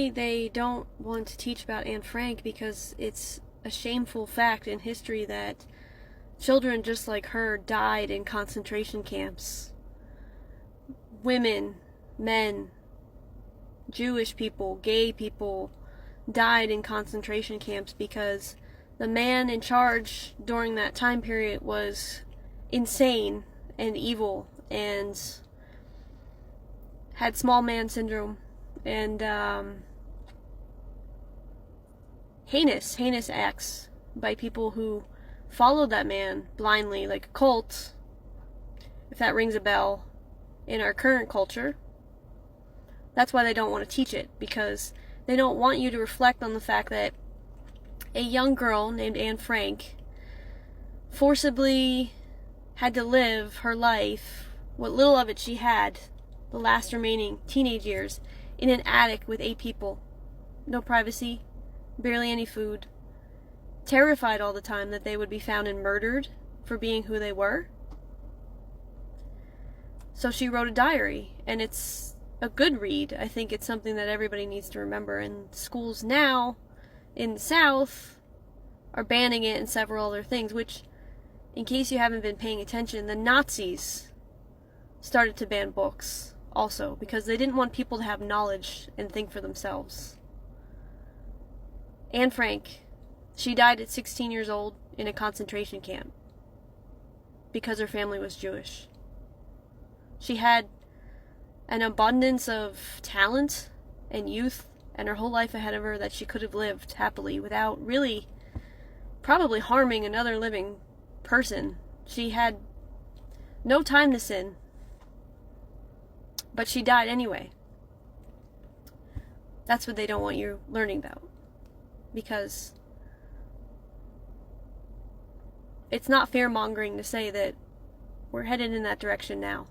Apparently, they don't want to teach about Anne Frank because it's a shameful fact in history that children just like her died in concentration camps. Women, men, Jewish people, gay people died in concentration camps because the man in charge during that time period was insane and evil and had small man syndrome and heinous acts by people who followed that man blindly, like a cult, if that rings a bell in our current culture. That's why they don't want to teach it, because they don't want you to reflect on the fact that a young girl named Anne Frank forcibly had to live her life, what little of it she had, the last remaining teenage years, in an attic with 8 people. No privacy, barely any food, terrified all the time that they would be found and murdered for being who they were. So she wrote a diary, and it's a good read. I think it's something that everybody needs to remember. And schools now in the South are banning it and several other things, which, in case you haven't been paying attention, the Nazis started to ban books also because they didn't want people to have knowledge and think for themselves. Anne Frank, she died at 16 years old in a concentration camp because her family was Jewish. She had an abundance of talent and youth and her whole life ahead of her that she could have lived happily without really probably harming another living person. She had no time to sin, but she died anyway. That's what they don't want you learning about, because it's not fear-mongering to say that we're headed in that direction now.